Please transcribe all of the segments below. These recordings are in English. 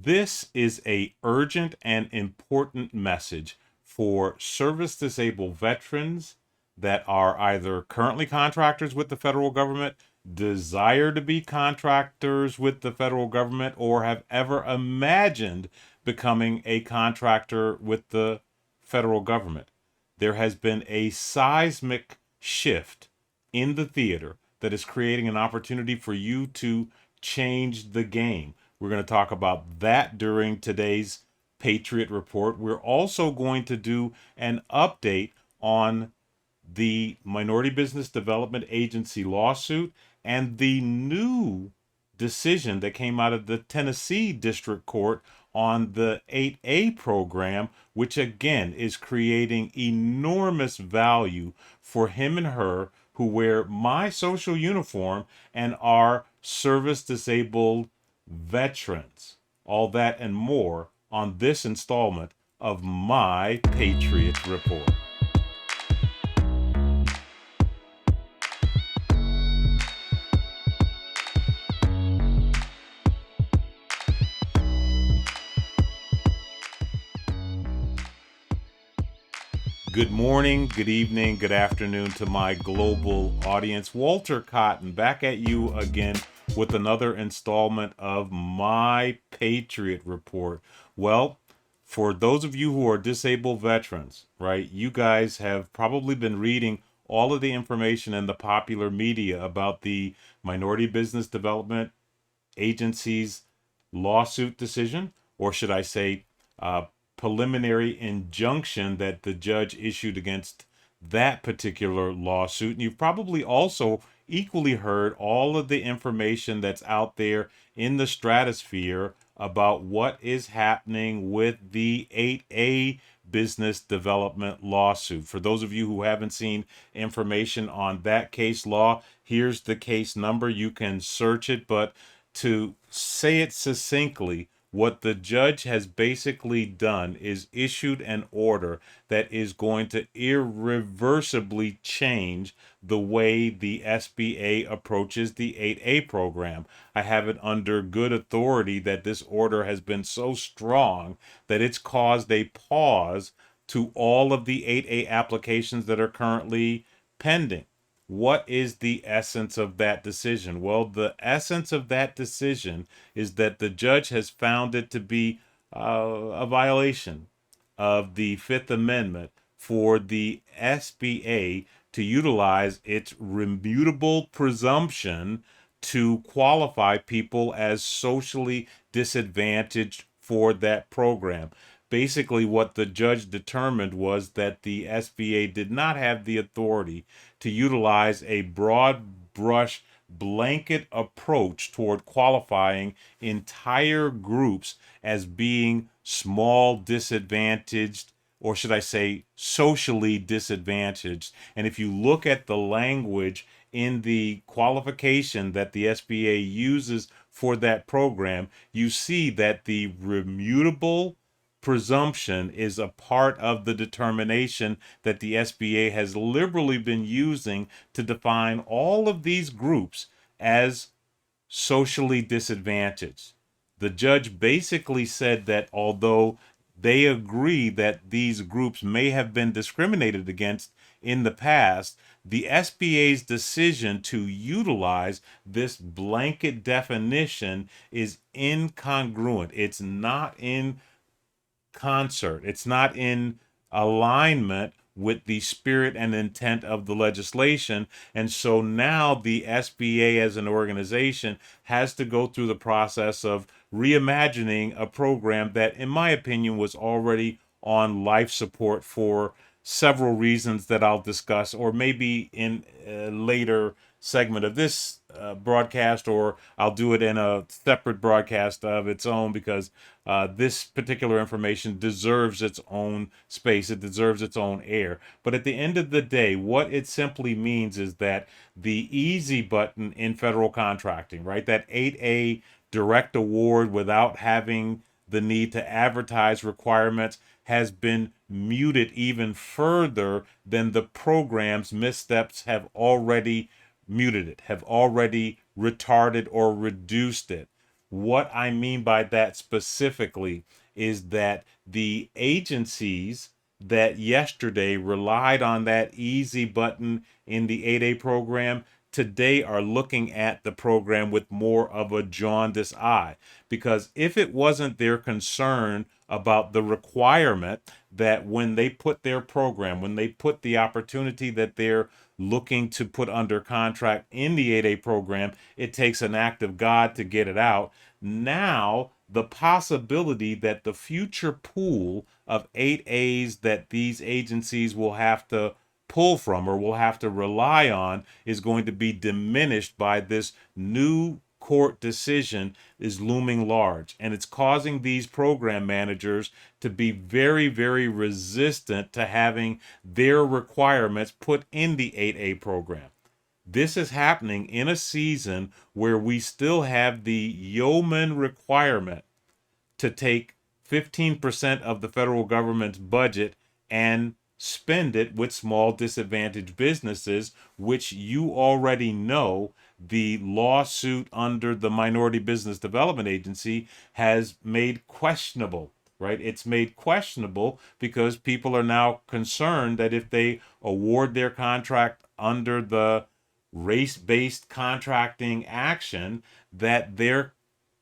This is a urgent and important message for service-disabled veterans that are either currently contractors with the federal government, desire to be contractors with the federal government, or have ever imagined becoming a contractor with the federal government. There has been a seismic shift in the theater that is creating an opportunity for you to change the game. We're going to talk about that during today's Patriot Report. We're also going to do an update on the Minority Business Development Agency lawsuit and the new decision that came out of the Tennessee District Court on the 8A program, which again is creating enormous value for him and her who wear my social uniform and are service disabled veterans. All that and more on this installment of My Patriot Report. Good morning, good evening, good afternoon to my global audience. Walter Cotton back at you again with another installment of My Patriot Report. Well, for those of you who are disabled veterans, right, you guys have probably been reading all of the information in the popular media about the Minority Business Development Agency's lawsuit decision, or should I say, preliminary injunction that the judge issued against that particular lawsuit. And you've probably also equally heard all of the information that's out there in the stratosphere about what is happening with the 8A business development lawsuit. For those of you who haven't seen information on that case law, here's the case number. You can search it, but to say it succinctly, what the judge has basically done is issued an order that is going to irreversibly change the way the SBA approaches the 8A program. I have it under good authority that this order has been so strong that it's caused a pause to all of the 8A applications that are currently pending. What is the essence of that decision? Well, the essence of that decision is that the judge has found it to be a violation of the Fifth Amendment for the SBA to utilize its remutable presumption to qualify people as socially disadvantaged for that program. Basically, what the judge determined was that the SBA did not have the authority to utilize a broad brush blanket approach toward qualifying entire groups as being small disadvantaged, or should I say socially disadvantaged. And if you look at the language in the qualification that the SBA uses for that program, you see that the remutable presumption is a part of the determination that the SBA has liberally been using to define all of these groups as socially disadvantaged. The judge basically said that although they agree that these groups may have been discriminated against in the past, the SBA's decision to utilize this blanket definition is incongruent. It's not in concert. It's not in alignment with the spirit and intent of the legislation. And so now the SBA as an organization has to go through the process of reimagining a program that, in my opinion, was already on life support for several reasons that I'll discuss, or maybe in a later segment of this broadcast, or I'll do it in a separate broadcast of its own, because this particular information deserves its own space. It deserves its own air. But at the end of the day, what it simply means is that the easy button in federal contracting, right, that 8A direct award without having the need to advertise requirements, has been muted even further than the program's missteps have already muted it, have already retarded or reduced it. What I mean by that specifically is that the agencies that yesterday relied on that easy button in the 8A program today are looking at the program with more of a jaundiced eye. Because if it wasn't their concern about the requirement that when they put their program, when they put the opportunity that they're looking to put under contract in the 8A program, it takes an act of God to get it out. Now, the possibility that the future pool of 8As that these agencies will have to pull from or will have to rely on is going to be diminished by this new court decision is looming large, and it's causing these program managers to be very, very resistant to having their requirements put in the 8A program. This is happening in a season where we still have the yeoman requirement to take 15% of the federal government's budget and spend it with small disadvantaged businesses, which you already know the lawsuit under the Minority Business Development Agency has made questionable, right? It's made questionable because people are now concerned that if they award their contract under the race-based contracting action, that their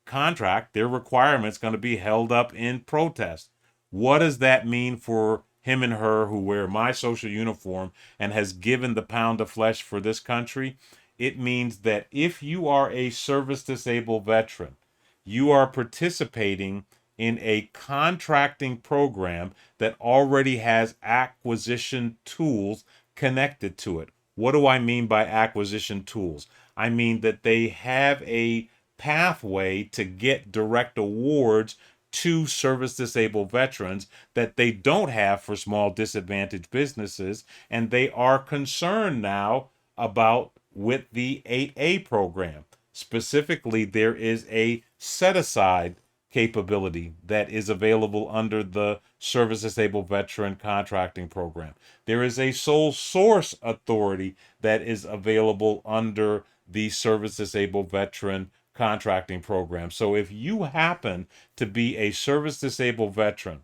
contract, their requirements going to be held up in protest. What does that mean for him and her who wear my social uniform and has given the pound of flesh for this country? It means that if you are a service disabled veteran, you are participating in a contracting program that already has acquisition tools connected to it. What do I mean by acquisition tools? I mean that they have a pathway to get direct awards to service disabled veterans that they don't have for small disadvantaged businesses, and they are concerned now about with the 8A program. Specifically, there is a set aside capability that is available under the Service Disabled Veteran Contracting Program. There is a sole source authority that is available under the Service Disabled Veteran Contracting Program. So if you happen to be a service disabled veteran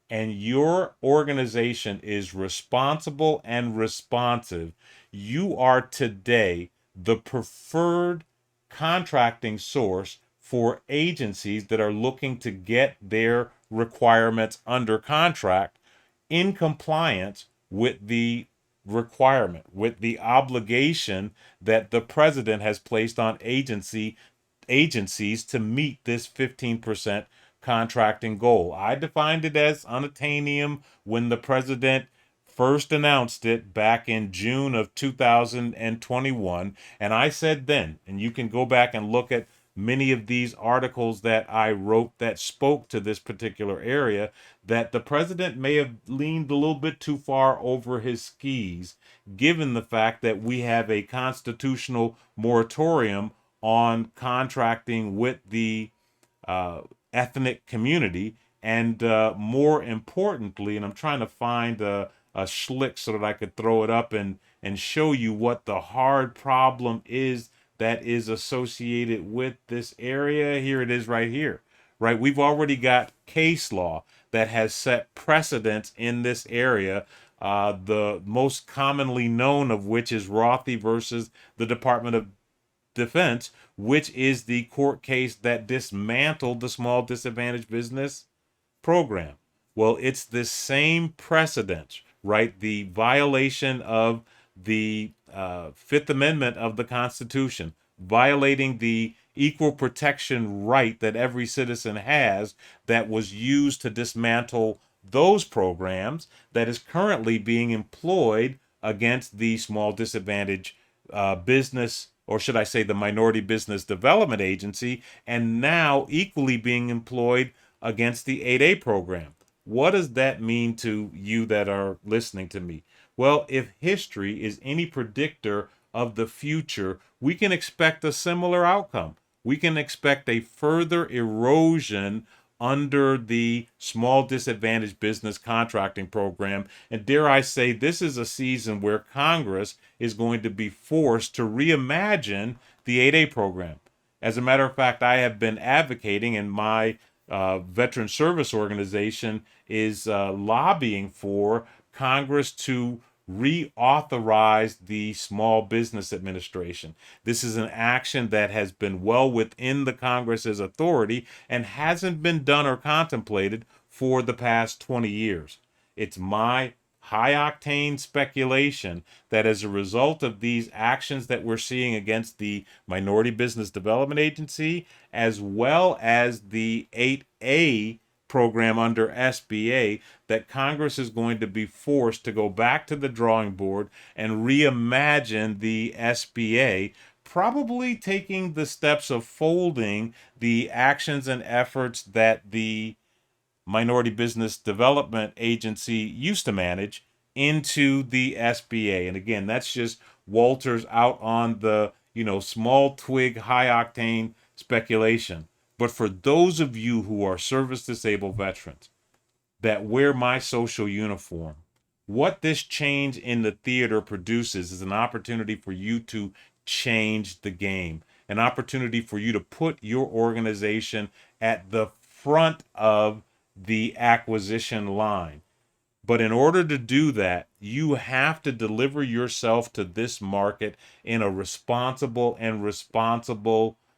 and your organization is responsible and responsive, you are today the preferred contracting source for agencies that are looking to get their requirements under contract in compliance with the requirement, with the obligation that the president has placed on agencies to meet this 15% contracting goal. I defined it as unattainium when the president first announced it back in June of 2021. And I said then, and you can go back and look at many of these articles that I wrote that spoke to this particular area, that the president may have leaned a little bit too far over his skis, given the fact that we have a constitutional moratorium on contracting with the ethnic community. And more importantly, and I'm trying to find a schlick so that I could throw it up and show you what the hard problem is that is associated with this area. Here it is right here, right? We've already got case law that has set precedents in this area. The most commonly known of which is Rothy versus the Department of Defense, which is the court case that dismantled the small disadvantaged business program. Well, it's the same precedent, right? The violation of the Fifth Amendment of the Constitution, violating the equal protection right that every citizen has, that was used to dismantle those programs, that is currently being employed against the small disadvantaged business, or should I say the Minority Business Development Agency, and now equally being employed against the 8A program. What does that mean to you that are listening to me? Well, if history is any predictor of the future, we can expect a similar outcome. We can expect a further erosion under the small disadvantaged business contracting program. And dare I say, this is a season where Congress is going to be forced to reimagine the 8A program. As a matter of fact, I have been advocating, and my veteran service organization is lobbying for Congress to reauthorize the Small Business Administration. This is an action that has been well within the Congress's authority and hasn't been done or contemplated for the past 20 years. It's my high octane speculation that as a result of these actions that we're seeing against the Minority Business Development Agency, as well as the 8A program under SBA, that Congress is going to be forced to go back to the drawing board and reimagine the SBA, probably taking the steps of folding the actions and efforts that the Minority Business Development Agency used to manage into the SBA. And again, that's just Walter's out on the, small twig, high octane speculation. But for those of you who are service disabled veterans that wear my social uniform, what this change in the theater produces is an opportunity for you to change the game, an opportunity for you to put your organization at the front of the acquisition line. But in order to do that, you have to deliver yourself to this market in a responsible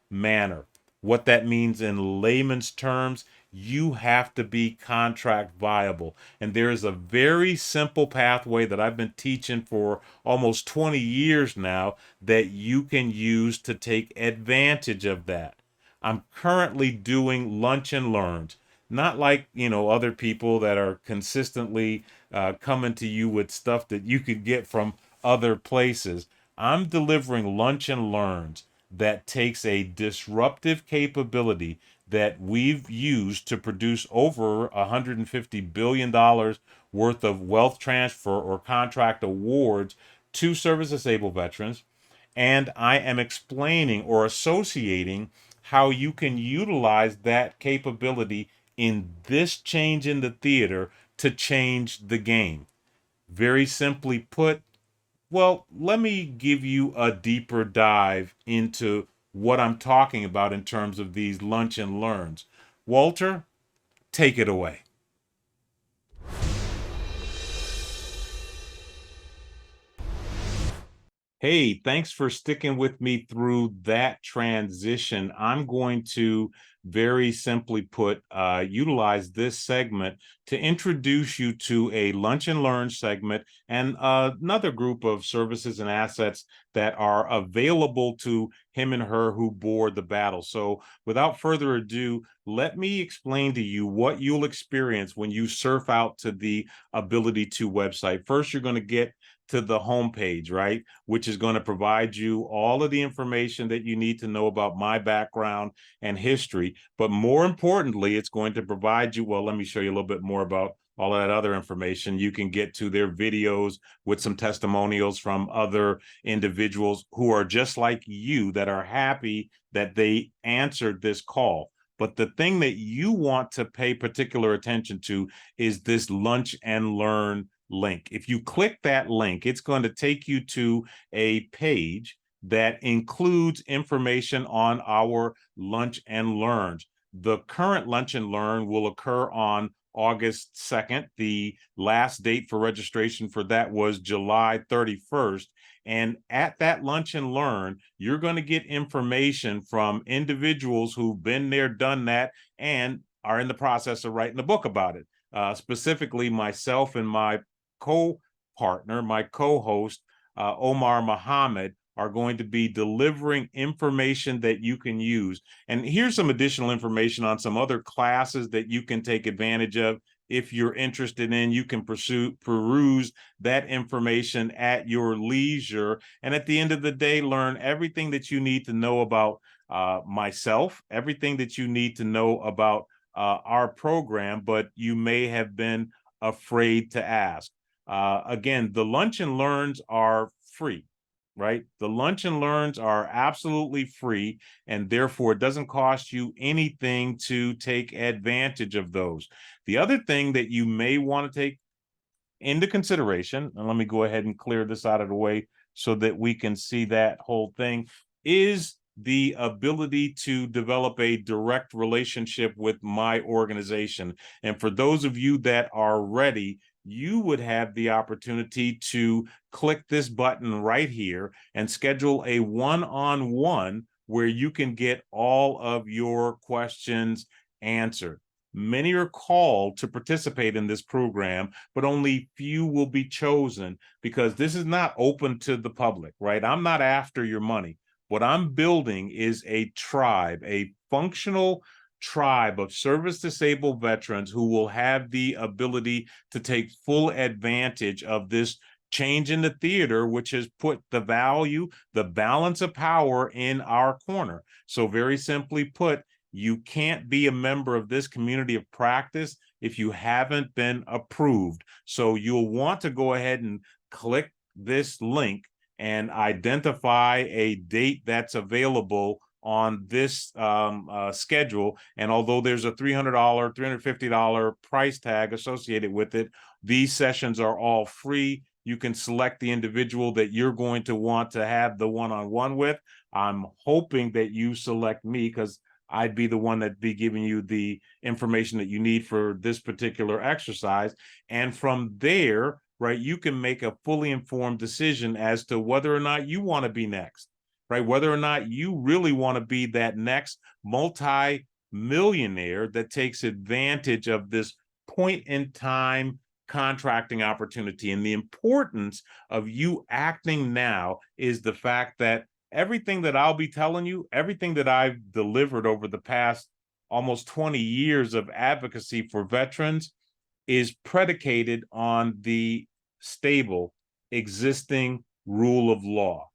manner. What that means in layman's terms, you have to be contract viable. And there is a very simple pathway that I've been teaching for almost 20 years now that you can use to take advantage of that. I'm currently doing lunch and learns, not like other people that are consistently coming to you with stuff that you could get from other places. I'm delivering lunch and learns that takes a disruptive capability that we've used to produce over $150 billion worth of wealth transfer or contract awards to service disabled veterans. And I am explaining or associating how you can utilize that capability in this change in the theater to change the game. Very simply put, well, let me give you a deeper dive into what I'm talking about in terms of these lunch and learns. Walter, take it away. Hey, thanks for sticking with me through that transition. I'm going to very simply put, utilize this segment to introduce you to a lunch and learn segment and another group of services and assets that are available to him and her who board the battle. So without further ado, let me explain to you what you'll experience when you surf out to the Ability To website. First, you're going to get to the homepage, right? Which is going to provide you all of the information that you need to know about my background and history. But more importantly, it's going to provide you, well, let me show you a little bit more about all of that other information. You can get to their videos with some testimonials from other individuals who are just like you that are happy that they answered this call. But the thing that you want to pay particular attention to is this lunch and learn link. If you click that link, it's going to take you to a page that includes information on our lunch and learns. The current lunch and learn will occur on August 2nd. The last date for registration for that was July 31st. And at that lunch and learn, you're going to get information from individuals who've been there, done that, and are in the process of writing a book about it. Specifically, myself and my co-partner, my co-host, Omar Muhammad, are going to be delivering information that you can use. And here's some additional information on some other classes that you can take advantage of. If you're interested in, you can peruse that information at your leisure. And at the end of the day, learn everything that you need to know about myself, everything that you need to know about our program, but you may have been afraid to ask. Again, the lunch and learns are free, right? The lunch and learns are absolutely free, and therefore it doesn't cost you anything to take advantage of those. The other thing that you may want to take into consideration, and let me go ahead and clear this out of the way so that we can see that whole thing, is the ability to develop a direct relationship with my organization. And for those of you that are ready, you would have the opportunity to click this button right here and schedule a one-on-one where you can get all of your questions answered. Many are called to participate in this program, but only few will be chosen because this is not open to the public, right? I'm not after your money. What I'm building is a tribe, a functional tribe of service-disabled veterans who will have the ability to take full advantage of this change in the theater, which has put the value, the balance of power in our corner. So very simply put, you can't be a member of this community of practice if you haven't been approved. So you'll want to go ahead and click this link and identify a date that's available on this schedule. And although there's a $300, $350 price tag associated with it, these sessions are all free. You can select the individual that you're going to want to have the one-on-one with. I'm hoping that you select me because I'd be the one that'd be giving you the information that you need for this particular exercise. And from there, right, you can make a fully informed decision as to whether or not you want to be next, right? Whether or not you really want to be that next multi-millionaire that takes advantage of this point in time contracting opportunity. And the importance of you acting now is the fact that everything that I'll be telling you, everything that I've delivered over the past almost 20 years of advocacy for veterans is predicated on the stable existing rule of law.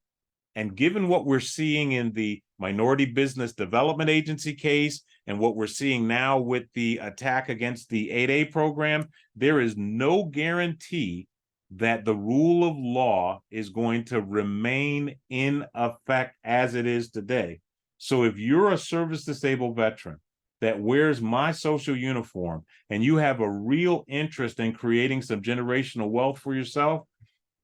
And given what we're seeing in the Minority Business Development Agency case and what we're seeing now with the attack against the 8A program, there is no guarantee that the rule of law is going to remain in effect as it is today. So if you're a service-disabled veteran that wears my social uniform and you have a real interest in creating some generational wealth for yourself,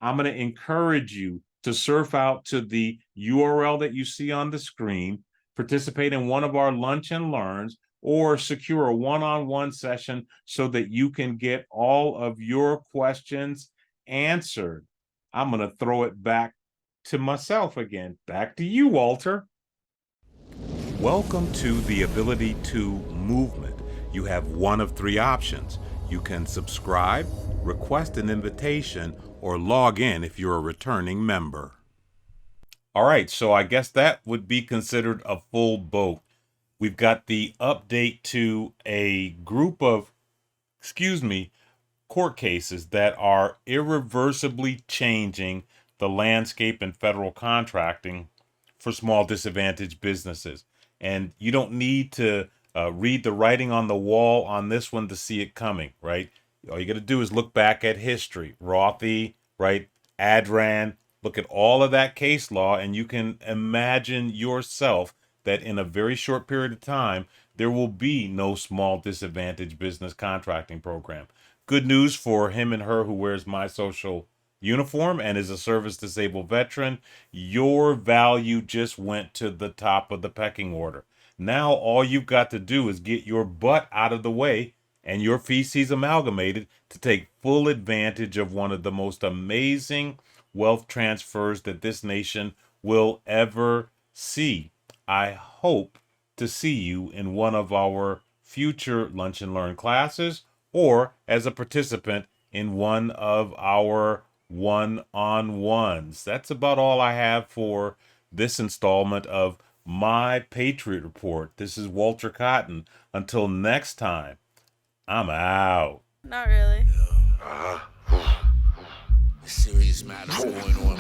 I'm going to encourage you to surf out to the URL that you see on the screen, participate in one of our lunch and learns, or secure a one-on-one session so that you can get all of your questions answered. I'm going to throw it back to myself again. Back to you, Walter. Welcome to the Ability to movement. You have one of three options. You can subscribe, request an invitation, or log in if you're a returning member. All right, so I guess that would be considered a full boat. We've got the update to a group of, court cases that are irreversibly changing the landscape in federal contracting for small disadvantaged businesses. And you don't need to read the writing on the wall on this one to see it coming, right? All you got to do is look back at history, Rothy, right? Adran, look at all of that case law, and you can imagine yourself that in a very short period of time, there will be no small disadvantaged business contracting program. Good news for him and her who wears my social uniform and is a service-disabled veteran. Your value just went to the top of the pecking order. Now all you've got to do is get your butt out of the way and your feces amalgamated to take full advantage of one of the most amazing wealth transfers that this nation will ever see. I hope to see you in one of our future Lunch and Learn classes or as a participant in one of our one-on-ones. That's about all I have for this installment of My Patriot Report. This is Walter Cotton. Until next time, I'm out. Not really. Serious matters going on.